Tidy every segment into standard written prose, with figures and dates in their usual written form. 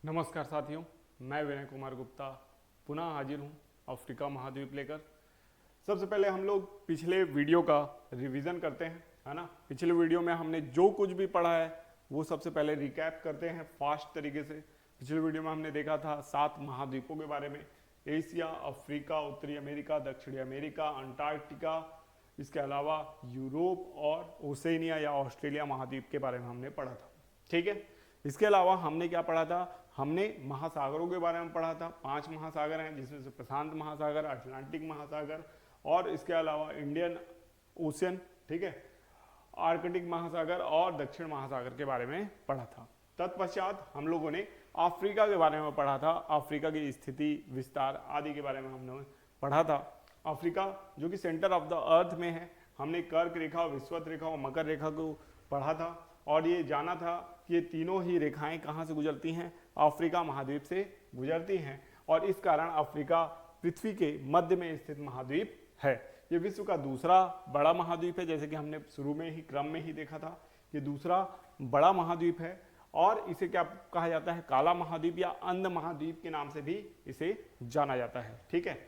नमस्कार साथियों, मैं विनय कुमार गुप्ता पुनः हाजिर हूँ अफ्रीका महाद्वीप लेकर। सबसे पहले हम लोग पिछले वीडियो का रिवीजन करते हैं, है ना। पिछले वीडियो में हमने जो कुछ भी पढ़ा है वो सबसे पहले रिकैप करते हैं फास्ट तरीके से। पिछले वीडियो में हमने देखा था 7 महाद्वीपों के बारे में, एशिया, अफ्रीका, उत्तरी अमेरिका, दक्षिणी अमेरिका, अंटार्कटिका, इसके अलावा यूरोप और ओसेनिया या ऑस्ट्रेलिया महाद्वीप के बारे में हमने पढ़ा था। ठीक है, इसके अलावा हमने क्या पढ़ा था, हमने महासागरों के बारे में पढ़ा था। 5 महासागर हैं, जिसमें से प्रशांत महासागर, अटलांटिक महासागर और इसके अलावा इंडियन ओशियन, ठीक है, आर्कटिक महासागर और दक्षिण महासागर के बारे में पढ़ा था। तत्पश्चात हम लोगों ने अफ्रीका के बारे में पढ़ा था। अफ्रीका की स्थिति, विस्तार आदि के बारे में हमने पढ़ा था। अफ्रीका जो कि सेंटर ऑफ द अर्थ में है, हमने कर्क रेखा, विषुवत रेखा और मकर रेखा को पढ़ा था और ये जाना था कि ये तीनों ही रेखाएं कहाँ से गुजरती हैं, अफ्रीका महाद्वीप से गुजरती हैं और इस कारण अफ्रीका पृथ्वी के मध्य में स्थित महाद्वीप है। ये विश्व का दूसरा बड़ा महाद्वीप है, जैसे कि हमने शुरू में ही क्रम में ही देखा था। ये दूसरा बड़ा महाद्वीप है और इसे क्या कहा जाता है, काला महाद्वीप या अंध महाद्वीप के नाम से भी इसे जाना जाता है। ठीक है,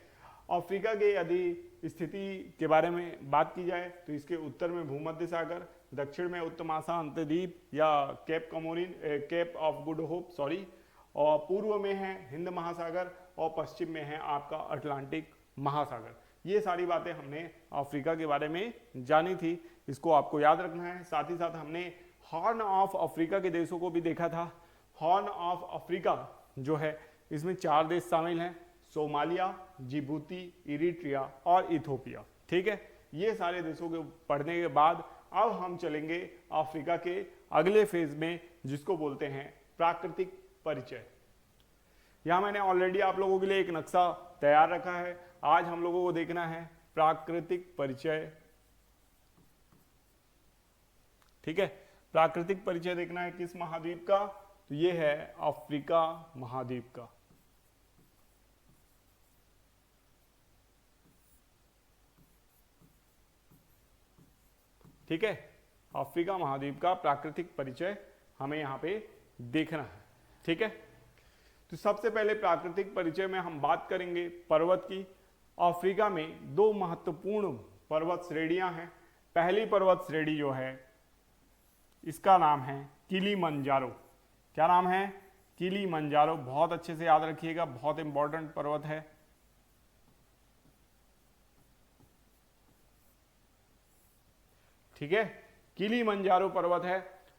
अफ्रीका के यदि स्थिति के बारे में बात की जाए तो इसके उत्तर में भूमध्य सागर, दक्षिण में उत्तमाशा अंतद्वीप या Cape Comorin, Cape of Good Hope sorry, और पूर्व में है हिंद महासागर और पश्चिम में है आपका अटलांटिक महासागर। ये सारी बातें हमने अफ्रीका के बारे में जानी थी, इसको आपको याद रखना है। साथ ही साथ हमने हॉर्न ऑफ अफ्रीका के देशों को भी देखा था। हॉर्न ऑफ अफ्रीका जो है इसमें 4 देश शामिल हैं, सोमालिया, जिबूती, इरिट्रिया और इथोपिया। ठीक है, ये सारे देशों के पढ़ने के बाद अब हम चलेंगे अफ्रीका के अगले फेज में, जिसको बोलते हैं प्राकृतिक परिचय। यहां मैंने ऑलरेडी आप लोगों के लिए एक नक्शा तैयार रखा है। आज हम लोगों को देखना है प्राकृतिक परिचय। ठीक है, प्राकृतिक परिचय देखना है किस महाद्वीप का, तो ये है अफ्रीका महाद्वीप का। ठीक है, अफ्रीका महाद्वीप का प्राकृतिक परिचय हमें यहाँ पे देखना है। ठीक है, तो सबसे पहले प्राकृतिक परिचय में हम बात करेंगे पर्वत की। अफ्रीका में 2 महत्वपूर्ण पर्वत श्रेणियां हैं। पहली पर्वत श्रेणी जो है इसका नाम है किलीमंजारो। क्या नाम है, किलीमंजारो। बहुत अच्छे से याद रखिएगा, बहुत इंपॉर्टेंट पर्वत है। ठीक है, किलीमंजारो पर्वत है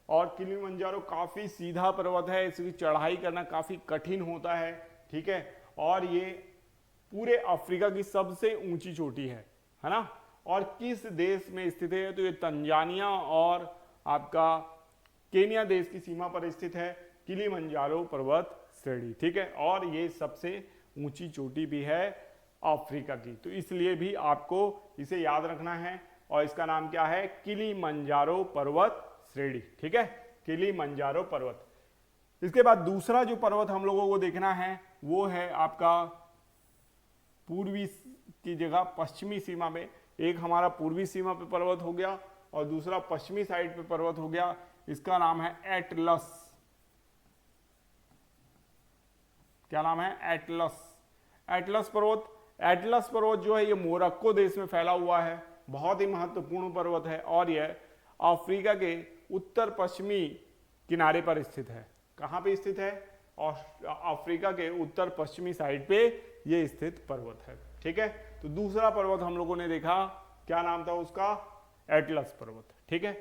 और किलीमंजारो काफी सीधा पर्वत है, इसकी चढ़ाई करना काफी कठिन होता है। ठीक है, और ये पूरे अफ्रीका की सबसे ऊंची चोटी है ना। और किस देश में स्थित है, तो ये तंजानिया और आपका केनिया देश की सीमा पर स्थित है किलीमंजारो पर्वत श्रेणी। ठीक है, और ये सबसे ऊंची चोटी भी है अफ्रीका की, तो इसलिए भी आपको इसे याद रखना है और इसका नाम क्या है, किलीमंजारो पर्वत श्रेणी। ठीक है, किलीमंजारो पर्वत। इसके बाद दूसरा जो पर्वत हम लोगों को देखना है वो है आपका पूर्वी की जगह पश्चिमी सीमा में। एक हमारा पूर्वी सीमा पे पर्वत हो गया और दूसरा पश्चिमी साइड पे पर्वत हो गया। इसका नाम है एटलस। क्या नाम है, एटलस। एटलस पर्वत। एटलस पर्वत जो है ये मोरक्को देश में फैला हुआ है, बहुत ही महत्वपूर्ण पर्वत है और यह अफ्रीका के उत्तर पश्चिमी किनारे पर स्थित है। कहां पे स्थित है, अफ्रीका के उत्तर पश्चिमी साइड पे ये स्थित पर्वत है। ठीक है, तो दूसरा पर्वत हम लोगों ने देखा, क्या नाम था उसका, एटलस पर्वत। ठीक है,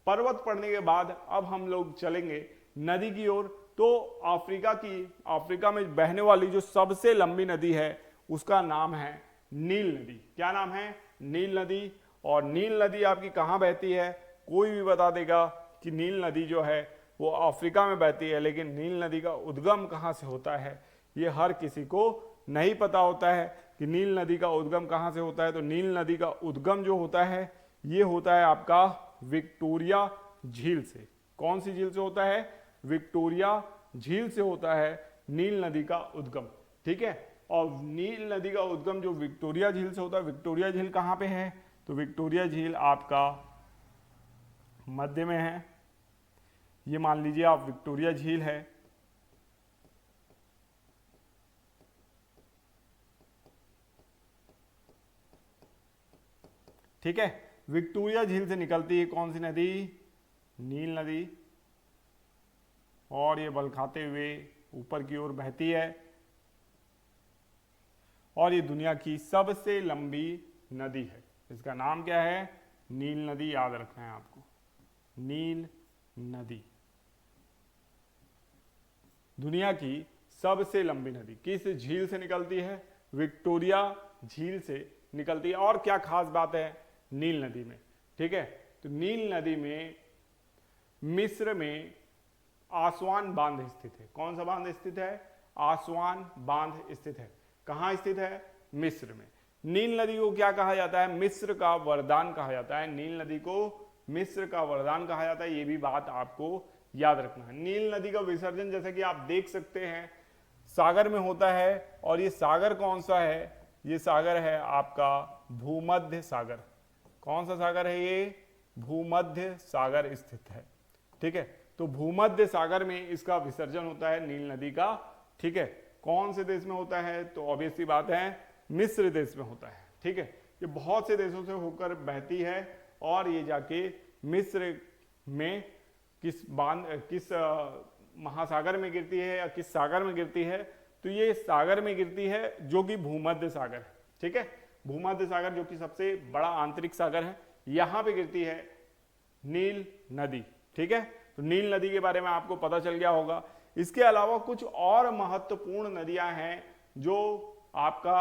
पर्वत पढ़ने के बाद अब हम लोग चलेंगे नदी की ओर। तो अफ्रीका में बहने वाली जो सबसे लंबी नदी है उसका नाम है नील नदी। क्या नाम है, नील नदी। और नील नदी आपकी कहाँ बहती है, कोई भी बता देगा कि नील नदी जो है वो अफ्रीका में बहती है, लेकिन नील नदी का उद्गम कहाँ से होता है ये हर किसी को नहीं पता होता है कि नील नदी का उद्गम कहाँ से होता है। तो नील नदी का उद्गम जो होता है ये होता है आपका विक्टोरिया झील से। कौन सी झील से होता है, विक्टोरिया झील से होता है नील नदी का उद्गम। ठीक है, और नील नदी का उद्गम जो विक्टोरिया झील से होता है, विक्टोरिया झील कहाँ पे है, तो विक्टोरिया झील आपका मध्य में है। ये मान लीजिए आप विक्टोरिया झील है ठीक है। विक्टोरिया झील से निकलती है कौन सी नदी? नील नदी, और ये बल खाते हुए ऊपर की ओर बहती है, और ये दुनिया की सबसे लंबी नदी है। इसका नाम क्या है? नील नदी, याद रखना है आपको, नील नदी, दुनिया की सबसे लंबी नदी। किस झील से निकलती है? विक्टोरिया झील से निकलती है। और क्या खास बात है नील नदी में? ठीक है, तो नील नदी में मिस्र में आसवान बांध स्थित है। कौन सा बांध स्थित है? आसवान बांध स्थित है। कहाँ स्थित है? मिस्र में। नील नदी को क्या कहा जाता है? मिस्र का वरदान कहा जाता है। नील नदी को मिस्र का वरदान कहा जाता है, ये भी बात आपको याद रखना है। नील नदी का विसर्जन जैसे कि आप देख सकते हैं सागर में होता है, और ये सागर कौन सा है? ये सागर है आपका भूमध्य सागर। कौन सा सागर है ये? भूमध्य सागर स्थित है। ठीक है, तो भूमध्य सागर में इसका विसर्जन होता है नील नदी का। ठीक है, कौन से देश में होता है? तो ऑब्वियस सी बात है मिस्र देश में होता है। ठीक है, ये बहुत से देशों से होकर बहती है, और ये जाके मिस्र में किस महासागर में गिरती है या किस सागर में गिरती है? तो ये सागर में गिरती है जो कि भूमध्य सागर है। ठीक है, भूमध्य सागर जो कि सबसे बड़ा आंतरिक सागर है, यहां पे गिरती है नील नदी। ठीक है, तो नील नदी के बारे में आपको पता चल गया होगा। इसके अलावा कुछ और महत्वपूर्ण नदियां हैं जो आपका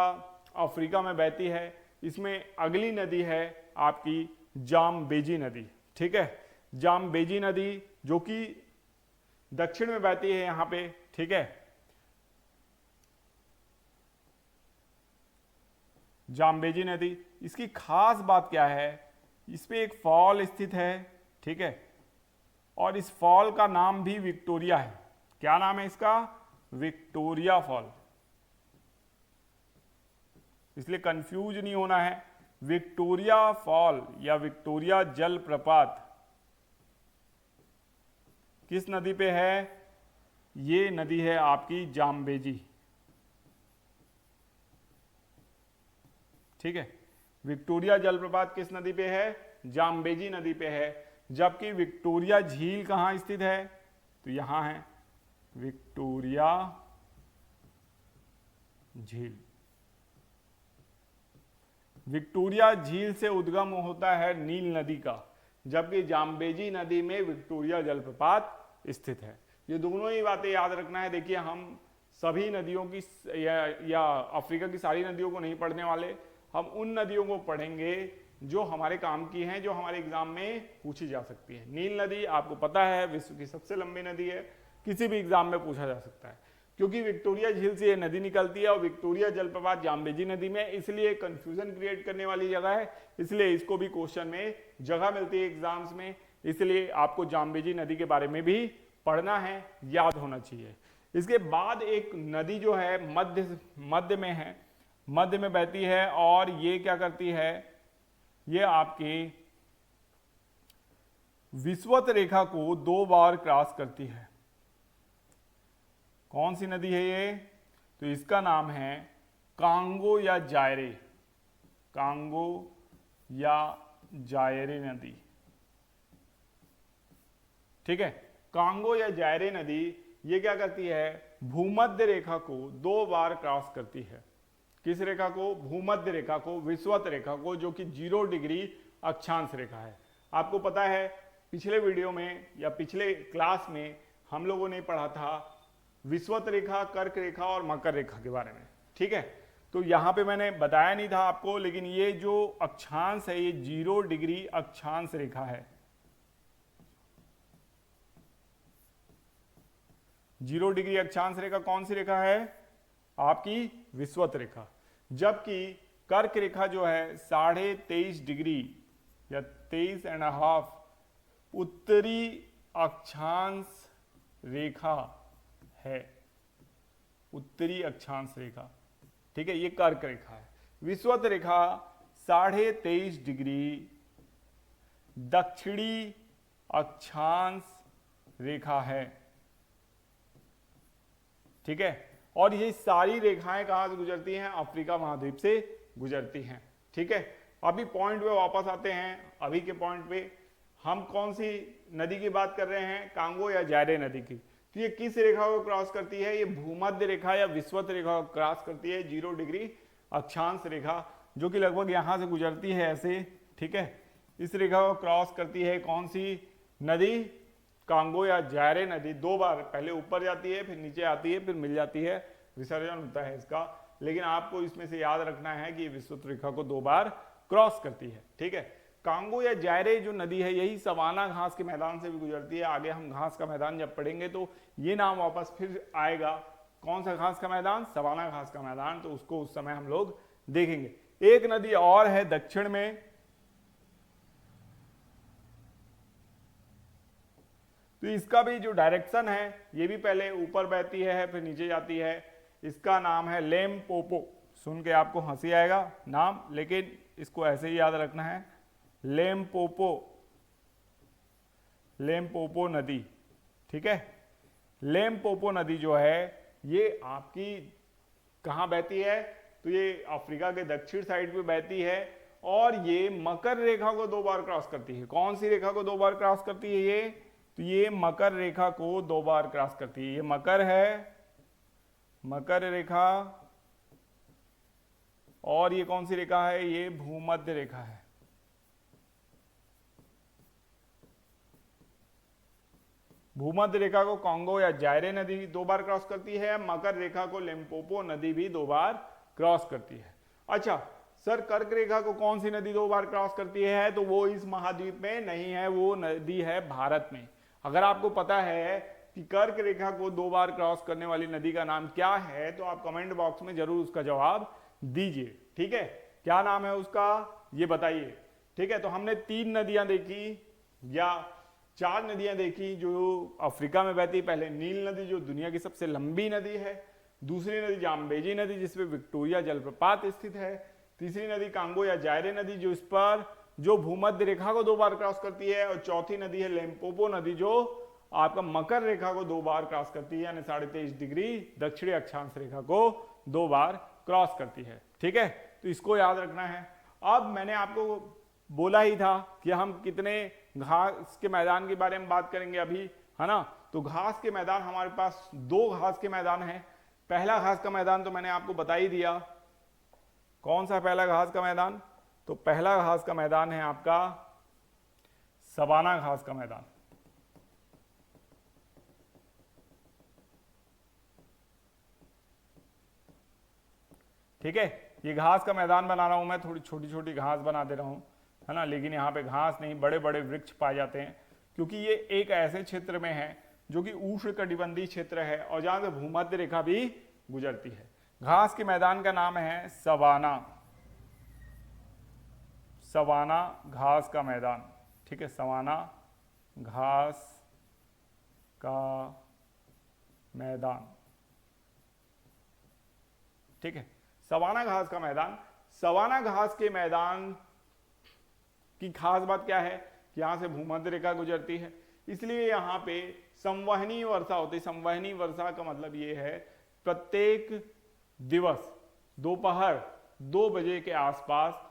अफ्रीका में बहती है। इसमें अगली नदी है आपकी जाम्बेजी नदी। ठीक है, जाम्बेजी नदी जो कि दक्षिण में बहती है यहां पे। ठीक है, जाम्बेजी नदी, इसकी खास बात क्या है? इस पे एक फॉल स्थित है। ठीक है, और इस फॉल का नाम भी विक्टोरिया है। क्या नाम है इसका? Victoria fall. इसलिए कंफ्यूज नहीं होना है। विक्टोरिया फॉल या विक्टोरिया जलप्रपात किस नदी पे है? ये नदी है आपकी जाम्बेजी। ठीक है, विक्टोरिया जलप्रपात किस नदी पे है? जाम्बेजी नदी पे है। जबकि विक्टोरिया झील कहाँ स्थित है? तो यहां है विक्टोरिया झील। विक्टोरिया झील से उद्गम होता है नील नदी का, जबकि जाम्बेजी नदी में विक्टोरिया जलप्रपात स्थित है। ये दोनों ही बातें याद रखना है। देखिए, हम सभी नदियों की या अफ्रीका की सारी नदियों को नहीं पढ़ने वाले, हम उन नदियों को पढ़ेंगे जो हमारे काम की हैं, जो हमारे एग्जाम में पूछी जा सकती है। नील नदी आपको पता है विश्व की सबसे लंबी नदी है, किसी भी एग्जाम में पूछा जा सकता है, क्योंकि विक्टोरिया झील से ये नदी निकलती है और विक्टोरिया जलप्रपात जाम्बेजी नदी में, इसलिए कंफ्यूजन क्रिएट करने वाली जगह है। इसलिए इसको भी क्वेश्चन में जगह मिलती है एग्जाम्स में, इसलिए आपको जाम्बेजी नदी के बारे में भी पढ़ना है, याद होना चाहिए। इसके बाद एक नदी जो है मध्य में है, मध्य में बहती है, और ये क्या करती है? ये आपकी विषुवत रेखा को 2 बार क्रॉस करती है। कौन सी नदी है ये? तो इसका नाम है कांगो या जायरे। कांगो या जायरे नदी। ठीक है, कांगो या जायरे नदी ये क्या करती है? भूमध्य रेखा को 2 बार क्रॉस करती है। किस रेखा को? भूमध्य रेखा को, विषुवत रेखा को, जो कि 0 डिग्री अक्षांश रेखा है। आपको पता है पिछले वीडियो में या पिछले क्लास में हम लोगों ने पढ़ा था विषुवत रेखा, कर्क रेखा और मकर रेखा के बारे में। ठीक है, तो यहां पे मैंने बताया नहीं था आपको, लेकिन ये जो अक्षांश है ये 0 डिग्री अक्षांश रेखा है। 0 डिग्री अक्षांश रेखा कौन सी रेखा है? आपकी विषुवत रेखा। जबकि कर्क रेखा जो है 23.5 डिग्री या 23.5 उत्तरी अक्षांश रेखा है। उत्तरी अक्षांश रेखा। ठीक है, ये कर्क रेखा है। विषुवत रेखा 23.5 डिग्री दक्षिणी अक्षांश रेखा है। ठीक है, और ये सारी रेखाएं कहां से गुजरती हैं? अफ्रीका महाद्वीप से गुजरती हैं। ठीक है, अभी पॉइंट पे वापस आते हैं। अभी के पॉइंट पे हम कौन सी नदी की बात कर रहे हैं, कांगो या जायरे नदी की। तो ये किस रेखा को क्रॉस करती है, ये भूमध्य रेखा या विषुवत रेखा को क्रॉस करती है, 0 डिग्री अक्षांश रेखा, जो कि लगभग यहां से गुजरती है ऐसे, ठीक है। इस रेखा को क्रॉस करती है कौन सी नदी, कांगो या जायरे नदी। 2 बार, पहले ऊपर जाती है, फिर नीचे आती है, फिर मिल जाती है, विसर्जन होता है इसका। लेकिन आपको इसमें से याद रखना है कि विषुवत रेखा को 2 बार क्रॉस करती है, ठीक है। कांगो या जायरे जो नदी है, यही सवाना घास के मैदान से भी गुजरती है। आगे हम घास का मैदान जब पढ़ेंगे तो ये नाम वापस फिर आएगा। कौन सा घास का मैदान, सवाना घास का मैदान, तो उसको उस समय हम लोग देखेंगे। एक नदी और है दक्षिण में, तो इसका भी जो डायरेक्शन है, ये भी पहले ऊपर बहती है फिर नीचे जाती है। इसका नाम है लेमपोपो। सुन के आपको हंसी आएगा नाम, लेकिन इसको ऐसे ही याद रखना है, लेमपोपो, लेमपोपो नदी, ठीक है। लेमपोपो नदी जो है ये आपकी कहाँ बहती है, तो ये अफ्रीका के दक्षिण साइड पे बहती है और ये मकर रेखा को 2 बार क्रॉस करती है। कौन सी रेखा को 2 बार क्रॉस करती है ये, तो ये मकर रेखा को 2 बार क्रॉस करती है। ये मकर है, मकर रेखा, और ये कौन सी रेखा है, ये भूमध्य रेखा है। भूमध्य रेखा को कांगो या जायरे नदी 2 बार क्रॉस करती है, मकर रेखा को लिम्पोपो नदी भी 2 बार क्रॉस करती है। अच्छा सर, कर्क रेखा को कौन सी नदी 2 बार क्रॉस करती है, तो वो इस महाद्वीप में नहीं है, वो नदी है भारत में। अगर आपको पता है कि कर्क रेखा को 2 बार क्रॉस करने वाली नदी का नाम क्या है, तो आप कमेंट बॉक्स में जरूर उसका जवाब दीजिए, ठीक है। क्या नाम है उसका, ये बताइए, ठीक है। तो हमने 3 नदियां देखी या 4 नदियां देखी जो अफ्रीका में बहती। पहले नील नदी जो दुनिया की सबसे लंबी नदी है, दूसरी नदी जाम्बेजी नदी जिसपे विक्टोरिया जलप्रपात स्थित है, तीसरी नदी कांगो या जायरे नदी जो इस पर जो भूमध्य रेखा को 2 बार क्रॉस करती है, और चौथी नदी है लिम्पोपो नदी जो आपका मकर रेखा को 2 बार क्रॉस करती है, यानी 23.5 डिग्री दक्षिणी अक्षांश रेखा को 2 बार क्रॉस करती है, ठीक है। तो इसको याद रखना है। अब मैंने आपको बोला ही था कि हम कितने घास के मैदान के बारे में बात करेंगे अभी, है ना। तो घास के मैदान हमारे पास 2 घास के मैदान हैं। पहला घास का मैदान तो मैंने आपको बता ही दिया, कौन सा पहला घास का मैदान, तो पहला घास का मैदान है आपका सवाना घास का मैदान, ठीक है। ये घास का मैदान बना रहा हूं मैं, थोड़ी छोटी छोटी घास बना दे रहा हूं, है ना, लेकिन यहाँ पे घास नहीं, बड़े बड़े वृक्ष पाए जाते हैं, क्योंकि ये एक ऐसे क्षेत्र में है जो कि उष्णकटिबंधीय क्षेत्र है और जहां से भूमध्य रेखा भी गुजरती है। घास के मैदान का नाम है सवाना, सवाना घास का मैदान, ठीक है, सवाना घास का मैदान, ठीक है। सवाना घास का मैदान, सवाना घास के मैदान की खास बात क्या है कि यहां से भूमध्य रेखा गुजरती है, इसलिए यहां पे संवहनी वर्षा होती है। संवहनी वर्षा का मतलब ये है प्रत्येक दिवस दोपहर 2 बजे के आसपास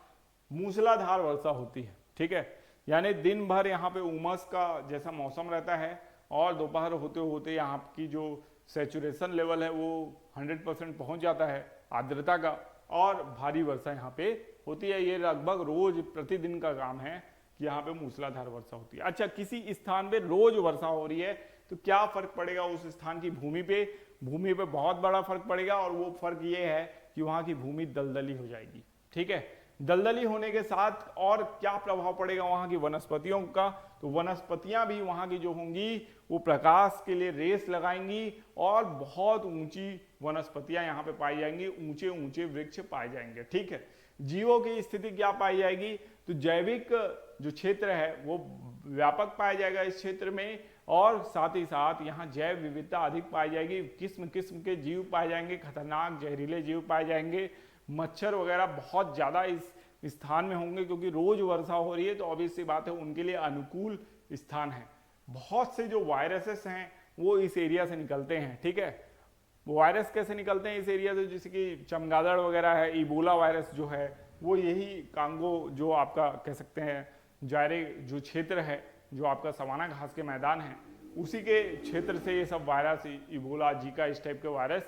मूसलाधार वर्षा होती है, ठीक है। यानी दिन भर यहाँ पे उमस का जैसा मौसम रहता है और दोपहर होते होते यहाँ की जो सैचुरेशन लेवल है वो 100% पहुंच जाता है आर्द्रता का, और भारी वर्षा यहाँ पे होती है। ये लगभग रोज प्रतिदिन का काम है कि यहाँ पे मूसलाधार वर्षा होती है। अच्छा, किसी स्थान पे रोज वर्षा हो रही है तो क्या फर्क पड़ेगा उस स्थान की भूमि पे, भूमि पे बहुत बड़ा फर्क पड़ेगा, और वो फर्क ये है कि वहाँ की भूमि दलदली हो जाएगी, ठीक है। दलदली होने के साथ और क्या प्रभाव पड़ेगा वहाँ की वनस्पतियों का, तो वनस्पतियां भी वहाँ की जो होंगी वो प्रकाश के लिए रेस लगाएंगी और बहुत ऊंची वनस्पतियां यहाँ पे पाई जाएंगी, ऊंचे ऊंचे वृक्ष पाए जाएंगे, ठीक है। जीवों की स्थिति क्या पाई जाएगी, तो जैविक जो क्षेत्र है वो व्यापक पाया जाएगा इस क्षेत्र में, और साथ ही साथ यहाँ जैव विविधता अधिक पाई जाएगी। किस्म किस्म के जीव पाए जाएंगे, खतरनाक जहरीले जीव पाए जाएंगे, मच्छर वगैरह बहुत ज़्यादा इस स्थान में होंगे, क्योंकि रोज वर्षा हो रही है तो ऑब्वियस सी बात है उनके लिए अनुकूल स्थान है। बहुत से जो वायरसेस हैं वो इस एरिया से निकलते हैं, ठीक है। वायरस कैसे निकलते हैं इस एरिया से, जैसे कि चमगादड़ वगैरह है, इबोला वायरस जो है वो यही कांगो जो आपका कह सकते हैं जायरे जो क्षेत्र है, जो आपका सवाना घास के मैदान है, उसी के क्षेत्र से ये सब वायरस, इबोला, जीका, इस टाइप के वायरस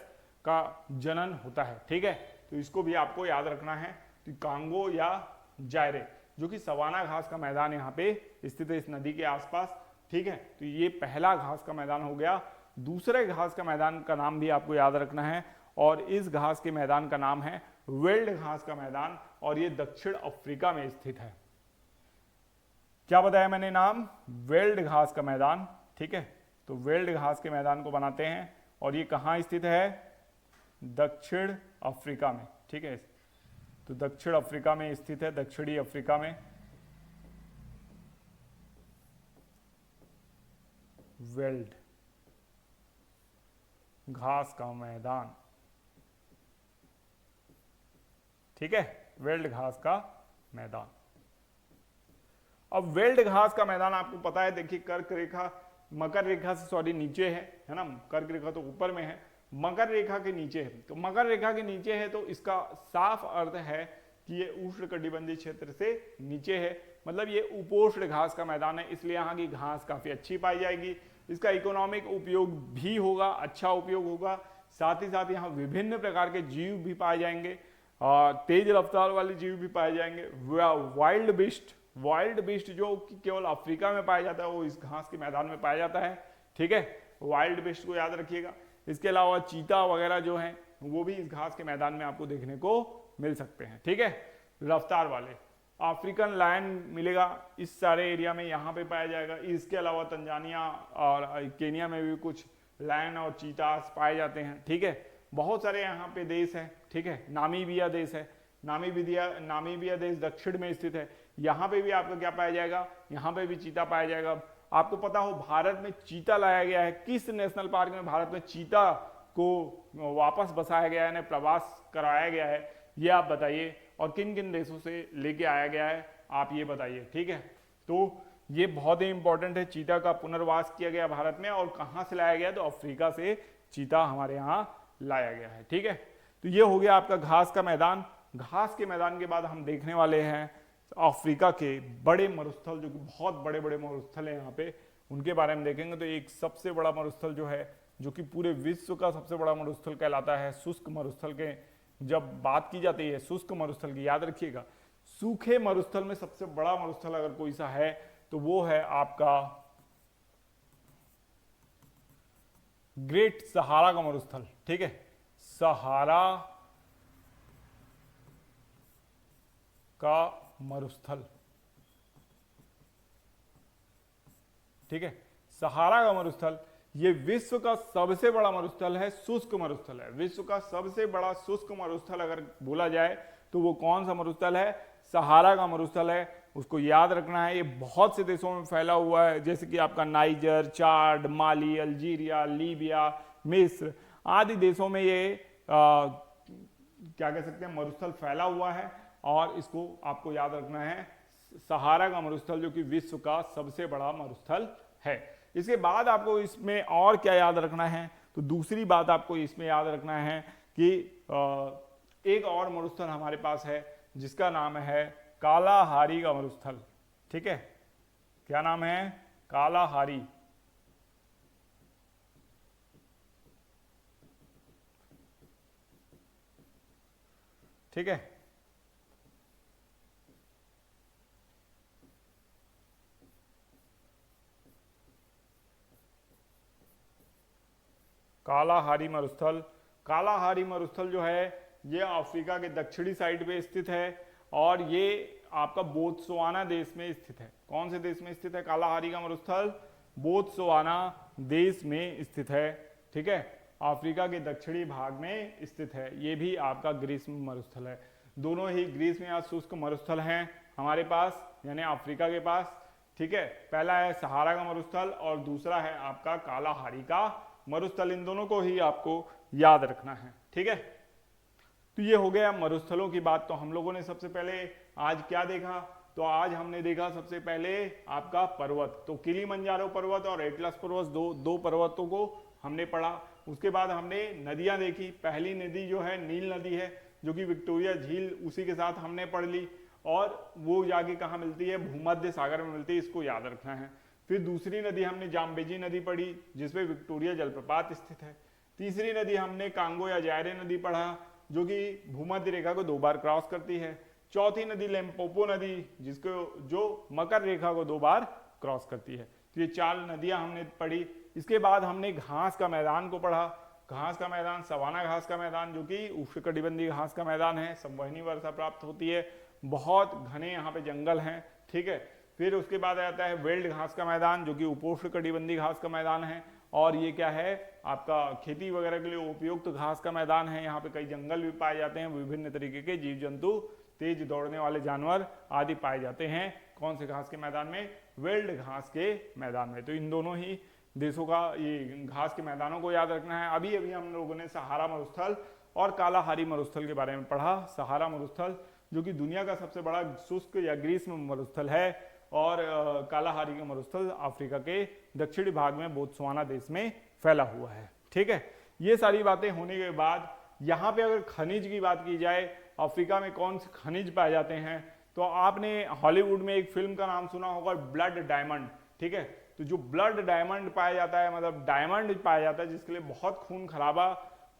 का जनन होता है। ठीक है, तो इसको भी आपको याद रखना है। तो कांगो या जायरे जो कि सवाना घास का मैदान यहाँ पे स्थित है इस नदी के आसपास। ठीक है, तो ये पहला घास का मैदान हो गया। दूसरे घास का मैदान का नाम भी आपको याद रखना है, और इस घास के मैदान का नाम है वेल्ड घास का मैदान, और ये दक्षिण अफ्रीका में स्थित है। क्या बताया मैंने नाम? वेल्ड घास का मैदान। ठीक है, तो वेल्ड घास के मैदान को बनाते हैं, और ये कहाँ स्थित है? दक्षिण अफ्रीका में। ठीक है, तो दक्षिण अफ्रीका में स्थित है, दक्षिणी अफ्रीका में वेल्ड घास का मैदान। ठीक है, वेल्ड घास का मैदान। अब वेल्ड घास का मैदान आपको पता है, देखिए कर्क रेखा, मकर रेखा से सॉरी नीचे है ना, कर्क रेखा तो ऊपर में है, मकर रेखा के नीचे है। तो मकर रेखा के नीचे है तो इसका साफ अर्थ है कि ये उष्णकटिबंधीय क्षेत्र से नीचे है, मतलब ये उपोष्ण घास का मैदान है, इसलिए यहाँ की घास काफी अच्छी पाई जाएगी। इसका इकोनॉमिक उपयोग भी होगा, अच्छा उपयोग होगा, साथ ही साथ यहाँ विभिन्न प्रकार के जीव भी पाए जाएंगे, तेज रफ्तार वाले जीव भी पाए जाएंगे। वाइल्ड बिस्ट जो कि केवल अफ्रीका में पाया जाता है, वो इस घास के मैदान में पाया जाता है। ठीक है, वाइल्ड बिस्ट को याद रखिएगा। इसके अलावा चीता वगैरह जो हैं वो भी इस घास के मैदान में आपको देखने को मिल सकते हैं। ठीक है, रफ्तार वाले अफ्रीकन लायन मिलेगा इस सारे एरिया में, यहाँ पे पाया जाएगा। इसके अलावा तंजानिया और केनिया में भी कुछ लायन और चीतास पाए जाते हैं। ठीक है, बहुत सारे यहाँ पे देश हैं। ठीक है, नामीबिया देश है, नामीबिया देश दक्षिण में स्थित है, यहाँ पे भी आपको क्या पाया जाएगा? यहाँ पे भी चीता पाया जाएगा। आपको पता हो भारत में चीता लाया गया है, किस नेशनल पार्क में भारत में चीता को वापस बसाया गया है, प्रवास कराया गया है, ये आप बताइए, और किन किन देशों से लेके आया गया है आप ये बताइए। ठीक है, तो ये बहुत ही इंपॉर्टेंट है, चीता का पुनर्वास किया गया भारत में, और कहाँ से लाया गया? तो अफ्रीका से चीता हमारे यहाँ लाया गया है। ठीक है, तो ये हो गया आपका घास का मैदान। घास के मैदान के बाद हम देखने वाले हैं अफ्रीका के बड़े मरुस्थल, जो कि बहुत बड़े बड़े मरुस्थल हैं यहाँ पे, उनके बारे में देखेंगे। तो एक सबसे बड़ा मरुस्थल जो है, जो कि पूरे विश्व का सबसे बड़ा मरुस्थल कहलाता है, शुष्क मरुस्थल के जब बात की जाती है शुष्क मरुस्थल की, याद रखिएगा सूखे मरुस्थल में सबसे बड़ा मरुस्थल अगर कोई सा है तो वो है आपका ग्रेट सहारा का मरुस्थल। ठीक है, सहारा का मरुस्थल। ठीक है, सहारा का मरुस्थल ये विश्व का सबसे बड़ा मरुस्थल है, शुष्क मरुस्थल है। विश्व का सबसे बड़ा शुष्क मरुस्थल अगर बोला जाए तो वो कौन सा मरुस्थल है? सहारा का मरुस्थल है, उसको याद रखना है। ये बहुत से देशों में फैला हुआ है, जैसे कि आपका नाइजर, चाड, माली, अल्जीरिया, लीबिया, मिस्र आदि देशों में ये क्या कह सकते हैं मरुस्थल फैला हुआ है, और इसको आपको याद रखना है, सहारा का मरुस्थल जो कि विश्व का सबसे बड़ा मरुस्थल है। इसके बाद आपको इसमें और क्या याद रखना है? तो दूसरी बात आपको इसमें याद रखना है कि एक और मरुस्थल हमारे पास है जिसका नाम है कालाहारी का मरुस्थल। ठीक है, क्या नाम है? कालाहारी। ठीक है, कालाहारी मरुस्थल। कालाहारी मरुस्थल जो है ये अफ्रीका के दक्षिणी साइड पे स्थित है, और ये आपका बोत्सवाना देश में स्थित है। कौन से देश में स्थित है कालाहारी का मरुस्थल? बोत्सवाना देश में स्थित है। ठीक है, अफ्रीका के दक्षिणी भाग में स्थित है। ये भी आपका ग्रीष्म मरुस्थल है। दोनों ही ग्रीष्म या शुष्क मरुस्थल हैं हमारे पास, यानी अफ्रीका के पास। ठीक है, पहला है सहारा का मरुस्थल और दूसरा है आपका कालाहारी का मरुस्थल। इन दोनों को ही आपको याद रखना है। ठीक है, तो ये हो गया मरुस्थलों की बात। तो हम लोगों ने सबसे पहले आज क्या देखा? तो आज हमने देखा सबसे पहले आपका पर्वत। तो किलिमंजारो पर्वत और एटलस पर्वत, दो पर्वतों को हमने पढ़ा। उसके बाद हमने नदियां देखी। पहली नदी जो है नील नदी है, जो कि विक्टोरिया झील उसी के साथ हमने पढ़ ली, और वो जाके कहाँ मिलती है, भूमध्य सागर में मिलती है, इसको याद रखना है। फिर दूसरी नदी हमने जाम्बेजी नदी पढ़ी जिसपे विक्टोरिया जलप्रपात स्थित है। तीसरी नदी हमने कांगो या जायरे नदी पढ़ा जो कि भूमध्य रेखा को 2 बार क्रॉस करती है। चौथी नदी लिम्पोपो नदी जिसको जो मकर रेखा को 2 बार क्रॉस करती है। तो ये 4 नदियां हमने पढ़ी। इसके बाद हमने घास का मैदान को पढ़ा। घास का मैदान, सवाना घास का मैदान जो कि उष्णकटिबंधीय घास का मैदान है, संवहनी वर्षा प्राप्त होती है, बहुत घने यहाँ पे जंगल हैं, ठीक है। फिर उसके बाद आता है वेल्ड घास का मैदान जो कि उपोष्णकटिबंधीय घास का मैदान है, और ये क्या है आपका खेती वगैरह के लिए उपयुक्त घास का मैदान है। यहाँ पे कई जंगल भी पाए जाते हैं, विभिन्न तरीके के जीव जंतु, तेज दौड़ने वाले जानवर आदि पाए जाते हैं। कौन से घास के मैदान में? वेल्ड घास के मैदान में। तो इन दोनों ही देशों का ये घास के मैदानों को याद रखना है। अभी अभी हम लोगों ने सहारा मरुस्थल और कालाहारी मरुस्थल के बारे में पढ़ा। सहारा मरुस्थल जो कि दुनिया का सबसे बड़ा शुष्क या ग्रीष्म मरुस्थल है, और कालाहारी का मरुस्थल अफ्रीका के दक्षिणी भाग में बोत्सवाना देश में फैला हुआ है, ठीक है। ये सारी बातें होने के बाद यहाँ पे अगर खनिज की बात की जाए, अफ्रीका में कौन से खनिज पाए जाते हैं, तो आपने हॉलीवुड में एक फिल्म का नाम सुना होगा, ब्लड डायमंड, ठीक है। तो जो ब्लड डायमंड पाया जाता है, मतलब डायमंड पाया जाता है जिसके लिए बहुत खून खराबा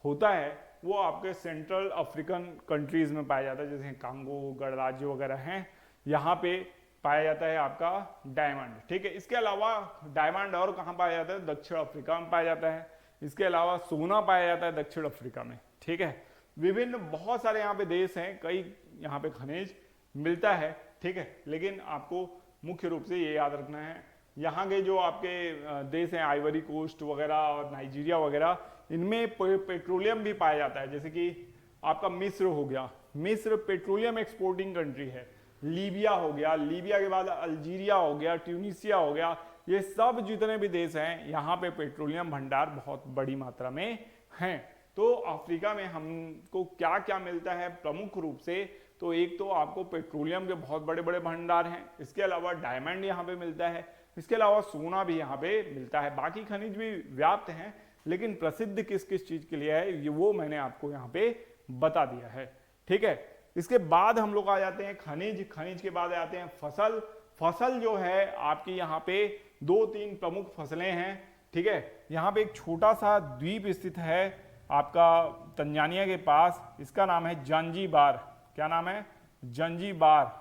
होता है, वो आपके सेंट्रल अफ्रीकन कंट्रीज में पाया जाता है, जैसे कांगो, गणराज्य वगैरह हैं, यहाँ पे पाया जाता है आपका डायमंड, ठीक है। इसके अलावा डायमंड और कहाँ पाया जाता है? दक्षिण अफ्रीका में पाया जाता है। इसके अलावा सोना पाया जाता है दक्षिण अफ्रीका में, ठीक है। विभिन्न बहुत सारे यहाँ पे देश हैं, कई यहाँ पे खनिज मिलता है, ठीक है। लेकिन आपको मुख्य रूप से ये याद रखना है, यहाँ के जो आपके देश हैं आइवरी कोस्ट वगैरह और नाइजीरिया वगैरह, इनमें पेट्रोलियम भी पाया जाता है। जैसे कि आपका मिस्र हो गया, मिस्र पेट्रोलियम एक्सपोर्टिंग कंट्री है। लीबिया हो गया, लीबिया के बाद अल्जीरिया हो गया, ट्यूनीसिया हो गया, ये सब जितने भी देश हैं यहाँ पे पेट्रोलियम भंडार बहुत बड़ी मात्रा में हैं। तो अफ्रीका में हमको क्या क्या मिलता है प्रमुख रूप से? तो एक तो आपको पेट्रोलियम के बहुत बड़े बड़े भंडार हैं, इसके अलावा डायमंड यहाँ पे मिलता है, इसके अलावा सोना भी यहाँ पे मिलता है। बाकी खनिज भी व्याप्त हैं, लेकिन प्रसिद्ध किस किस चीज के लिए है ये वो मैंने आपको यहाँ पे बता दिया है, ठीक है। इसके बाद हम लोग आ जाते हैं खनिज, खनिज के बाद आते हैं फसल। फसल जो है आपकी यहाँ पे 2-3 प्रमुख फसलें हैं, ठीक है। यहाँ पे एक छोटा सा द्वीप स्थित है आपका तंजानिया के पास, इसका नाम है जंजीबार। क्या नाम है? जंजीबार।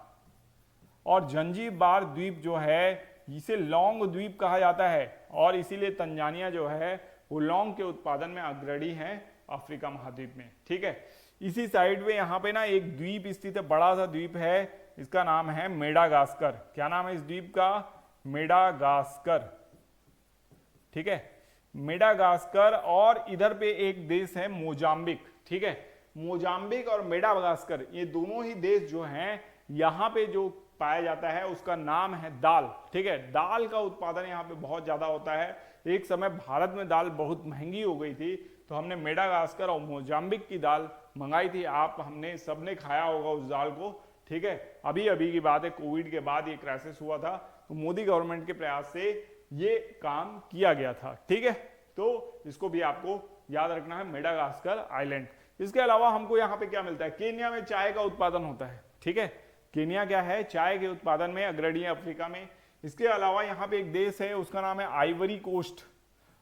और जंजीबार द्वीप जो है इसे लौंग द्वीप कहा जाता है, और इसीलिए तंजानिया जो है वो लौंग के उत्पादन में अग्रणी है अफ्रीका महाद्वीप में, ठीक है। इसी साइड में यहाँ पे ना एक द्वीप स्थित है, बड़ा सा द्वीप है, इसका नाम है मेडागास्कर। क्या नाम है इस द्वीप का? मेडागास्कर, ठीक है, मेडागास्कर। और इधर पे एक देश है मोजाम्बिक, ठीक है। मोजाम्बिक और मेडागास्कर ये दोनों ही देश जो हैं, यहाँ पे जो पाया जाता है उसका नाम है दाल, ठीक है। दाल का उत्पादन यहाँ पे बहुत ज्यादा होता है। एक समय भारत में दाल बहुत महंगी हो गई थी, तो हमने मेडागास्कर और मोजाम्बिक की दाल मंगाई थी। आप हमने सबने खाया होगा उस दाल को, ठीक है। अभी अभी की बात है, कोविड के बाद ये क्राइसिस हुआ था, तो मोदी गवर्नमेंट के प्रयास से ये काम किया गया था, ठीक है। तो इसको भी आपको याद रखना है, मेडागास्कर आइलैंड। इसके अलावा हमको यहाँ पे क्या मिलता है? केन्या में चाय का उत्पादन होता है, ठीक है। केन्या क्या है? चाय के उत्पादन में अग्रणी है अफ्रीका में। इसके अलावा यहाँ पे एक देश है, उसका नाम है आइवरी कोस्ट।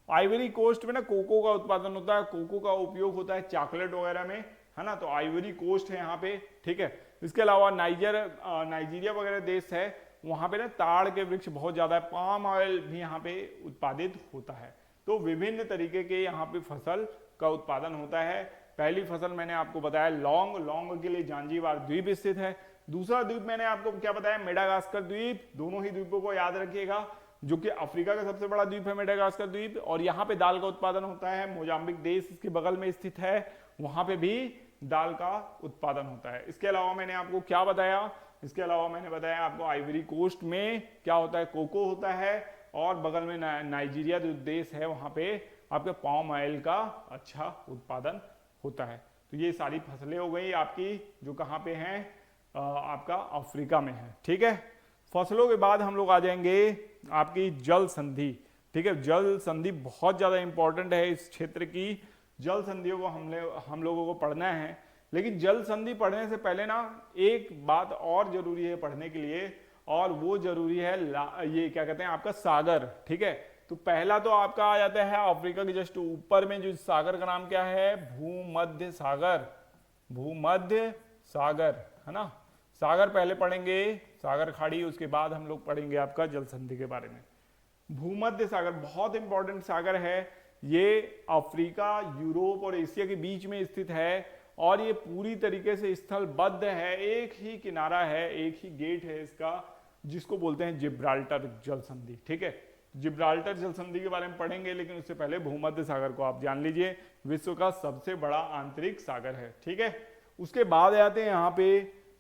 आइवरी कोस्ट में ना कोको का उत्पादन होता है, कोको का उपयोग होता है चॉकलेट वगैरह में, है ना। तो आइवरी कोस्ट है यहाँ पे, ठीक है। इसके अलावा नाइजीरिया वगैरह देश है, वहाँ पे ना ताड़ के वृक्ष बहुत ज्यादा है, पाम ऑयल भी यहाँ पे उत्पादित होता है। तो विभिन्न तरीके के यहाँ पे फसल का उत्पादन होता है। पहली फसल मैंने आपको बताया लौंग, लौंग के लिए जांजीबार द्वीप स्थित है। दूसरा द्वीप मैंने आपको क्या बताया? मेडागास्कर द्वीप। दोनों ही द्वीपों को याद रखिएगा, जो कि अफ्रीका का सबसे बड़ा द्वीप है मेडागास्कर द्वीप, और यहाँ पे दाल का उत्पादन होता है। मोजाम्बिक देश इसके बगल में स्थित है, वहां पे भी दाल का उत्पादन होता है। इसके अलावा मैंने आपको क्या बताया? इसके अलावा मैंने बताया आपको आइवरी कोस्ट में क्या होता है? कोको होता है, और बगल में नाइजीरिया जो देश है वहां पे आपके पाम ऑयल का अच्छा उत्पादन होता है। तो ये सारी फसलें हो गई आपकी, जो कहाँ पे हैं? आपका अफ्रीका में है, ठीक है। फसलों के बाद हम लोग आ जाएंगे आपकी जल संधि, ठीक है। जल संधि बहुत ज्यादा इंपॉर्टेंट है इस क्षेत्र की। जल संधियों को हम लोगों को पढ़ना है। लेकिन जल संधि पढ़ने से पहले ना एक बात और जरूरी है पढ़ने के लिए, और वो जरूरी है ये क्या कहते हैं आपका सागर। ठीक है, तो पहला तो आपका आ जाता है अफ्रीका के जस्ट ऊपर में जो सागर का नाम क्या है, भूमध्य सागर। भूमध्य सागर है ना, सागर पहले पढ़ेंगे, सागर खाड़ी, उसके बाद हम लोग पढ़ेंगे आपका जल संधि के बारे में। भूमध्य सागर बहुत इंपॉर्टेंट सागर है, ये अफ्रीका, यूरोप और एशिया के बीच में स्थित है, और ये पूरी तरीके से स्थलबद्ध है, एक ही किनारा है, एक ही गेट है इसका, जिसको बोलते हैं जिब्राल्टर जल संधि। ठीक है, जिब्राल्टर जल संधि के बारे में पढ़ेंगे, लेकिन उससे पहले भूमध्य सागर को आप जान लीजिए, विश्व का सबसे बड़ा आंतरिक सागर है। ठीक है, उसके बाद आते हैं यहाँ पे,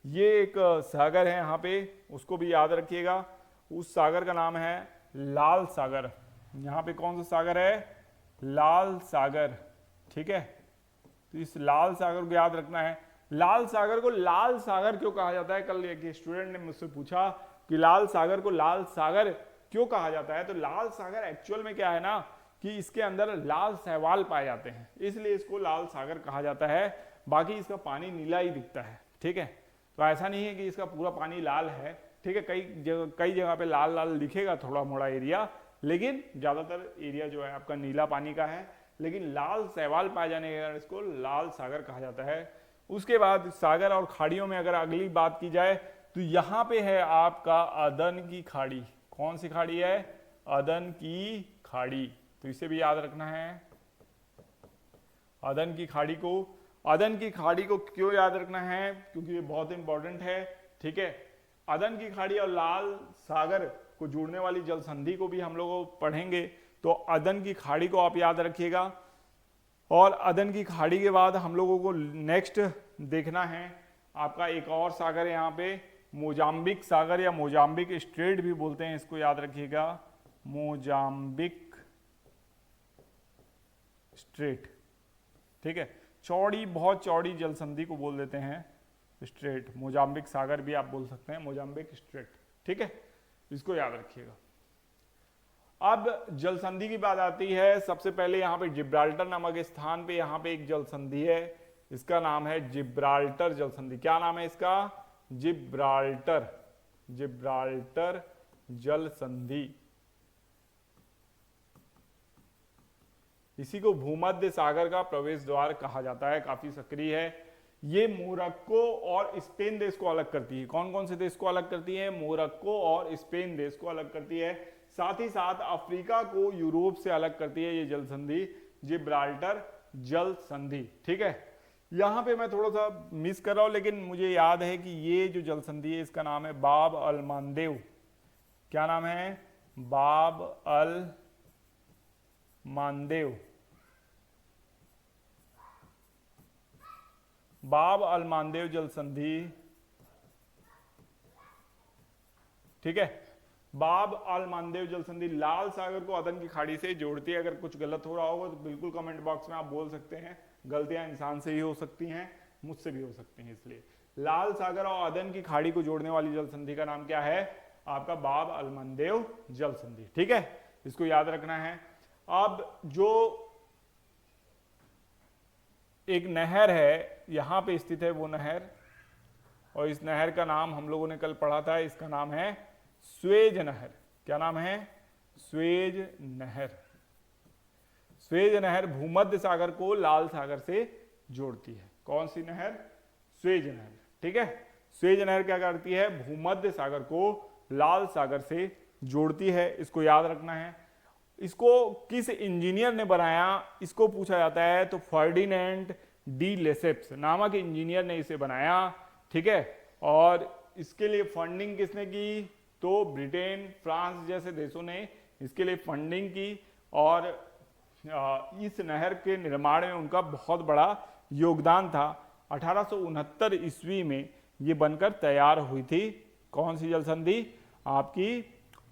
ये एक सागर है यहाँ पे, उसको भी याद रखिएगा। उस सागर का नाम है लाल सागर। यहाँ पे कौन सा सागर है, लाल सागर। ठीक है, तो इस लाल सागर को याद रखना है। लाल सागर को लाल सागर क्यों कहा जाता है, कल एक स्टूडेंट ने मुझसे पूछा कि लाल सागर को लाल सागर क्यों कहा जाता है। तो लाल सागर एक्चुअल में क्या है ना, कि इसके अंदर लाल शैवाल पाए जाते हैं, इसलिए इसको लाल सागर कहा जाता है। बाकी इसका पानी नीला ही दिखता है। ठीक है, तो ऐसा नहीं है कि इसका पूरा पानी लाल है। ठीक है, कई जगह पे लाल लाल दिखेगा थोड़ा मोड़ा एरिया, लेकिन ज्यादातर एरिया जो है आपका नीला पानी का है। लेकिन लाल शैवाल पाए जाने के कारण इसको लाल सागर कहा जाता है। उसके बाद सागर और खाड़ियों में अगर अगली बात की जाए, तो यहाँ पे है आपका अदन की खाड़ी। कौन सी खाड़ी है, अदन की खाड़ी, तो इसे भी याद रखना है। अदन की खाड़ी को, अदन की खाड़ी को क्यों याद रखना है, क्योंकि ये बहुत इंपॉर्टेंट है। ठीक है, अदन की खाड़ी और लाल सागर को जोड़ने वाली जल संधि को भी हम लोग पढ़ेंगे, तो अदन की खाड़ी को आप याद रखिएगा। और अदन की खाड़ी के बाद हम लोगों को नेक्स्ट देखना है आपका एक और सागर है यहाँ पे, मोजाम्बिक सागर या मोजाम्बिक स्ट्रेट भी बोलते हैं, इसको याद रखिएगा, मोजाम्बिक स्ट्रेट। ठीक है, चौड़ी, बहुत चौड़ी जल संधि को बोल देते हैं स्ट्रेट, मोजाम्बिक सागर भी आप बोल सकते हैं, मोजाम्बिक स्ट्रेट। ठीक है, इसको याद रखिएगा। अब जल संधि की बात आती है, सबसे पहले यहाँ पे जिब्राल्टर नामक स्थान पे यहाँ पे एक जल संधि है, इसका नाम है जिब्राल्टर जल संधि। क्या नाम है इसका, जिब्राल्टर, जिब्राल्टर जल संधि। इसी को भूमध्य सागर का प्रवेश द्वार कहा जाता है, काफी सक्रिय है। ये मोरक्को और स्पेन देश को अलग करती है। कौन कौन से देश को अलग करती है, मोरक्को और स्पेन देश को अलग करती है। साथ ही साथ अफ्रीका को यूरोप से अलग करती है ये जल संधि, जिब्राल्टर जल संधि। ठीक है, यहां पे मैं थोड़ा सा मिस कर रहा हूं, लेकिन मुझे याद है कि ये जो जल संधि है इसका नाम है बाब अल मांदेव। क्या नाम है, बाब अल मांदेव। बाब अल मांदेव जल संधि। ठीक है, बाब अल मांदेव जल संधि लाल सागर को अदन की खाड़ी से जोड़ती है। अगर कुछ गलत हो रहा होगा तो बिल्कुल कमेंट बॉक्स में आप बोल सकते हैं। गलतियां इंसान से ही हो सकती हैं, मुझसे भी हो सकती हैं, इसलिए लाल सागर और अदन की खाड़ी को जोड़ने वाली जल संधि का नाम क्या है, आपका बाब अल मांदेव जल संधि। ठीक है, इसको याद रखना है। अब जो एक नहर है यहाँ पे स्थित है वो नहर, और इस नहर का नाम हम लोगों ने कल पढ़ा था, इसका नाम है स्वेज नहर। क्या नाम है, स्वेज नहर। स्वेज नहर भूमध्य सागर को लाल सागर से जोड़ती है। कौन सी नहर, स्वेज नहर। ठीक है, स्वेज नहर क्या करती है, भूमध्य सागर को लाल सागर से जोड़ती है, इसको याद रखना है। इसको किस इंजीनियर ने बनाया, इसको पूछा जाता है, तो फर्डिनेंड डी लेसेप्स नामक इंजीनियर ने इसे बनाया। ठीक है, और इसके लिए फंडिंग किसने की, तो ब्रिटेन, फ्रांस जैसे देशों ने इसके लिए फंडिंग की, और इस नहर के निर्माण में उनका बहुत बड़ा योगदान था। 1869 ईस्वी में ये बनकर तैयार हुई थी। कौन सी जल संधि, आपकी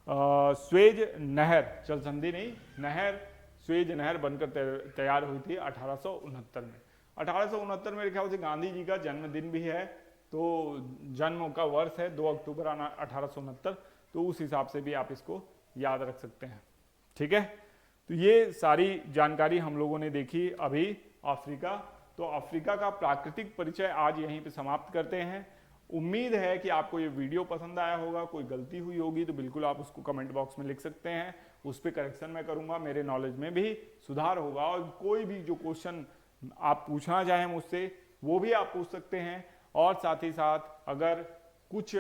स्वेज नहर, जल संधि नहीं, नहर, स्वेज नहर बनकर तैयार हुई थी 1869 में। 1869 मेरे ख्याल से गांधी जी का जन्मदिन भी है, तो जन्म का वर्ष है 2 अक्टूबर 1869, तो उस हिसाब से भी आप इसको याद रख सकते हैं। ठीक है, तो ये सारी जानकारी हम लोगों ने देखी अभी अफ्रीका। तो तो अफ्रीका का प्राकृतिक परिचय आज यहीं पे समाप्त करते हैं। उम्मीद है कि आपको ये वीडियो पसंद आया होगा। कोई गलती हुई होगी तो बिल्कुल आप उसको कमेंट बॉक्स में लिख सकते हैं, उस पर करेक्शन मैं करूँगा, मेरे नॉलेज में भी सुधार होगा। और कोई भी जो क्वेश्चन आप पूछना चाहें मुझसे वो भी आप पूछ सकते हैं। और साथ ही साथ अगर कुछ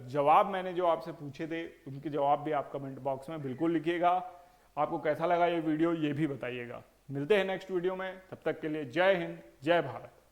जवाब मैंने जो आपसे पूछे थे उनके जवाब भी आप कमेंट बॉक्स में बिल्कुल लिखिएगा। आपको कैसा लगा ये वीडियो ये भी बताइएगा। मिलते हैं नेक्स्ट वीडियो में, तब तक के लिए जय हिंद, जय भारत।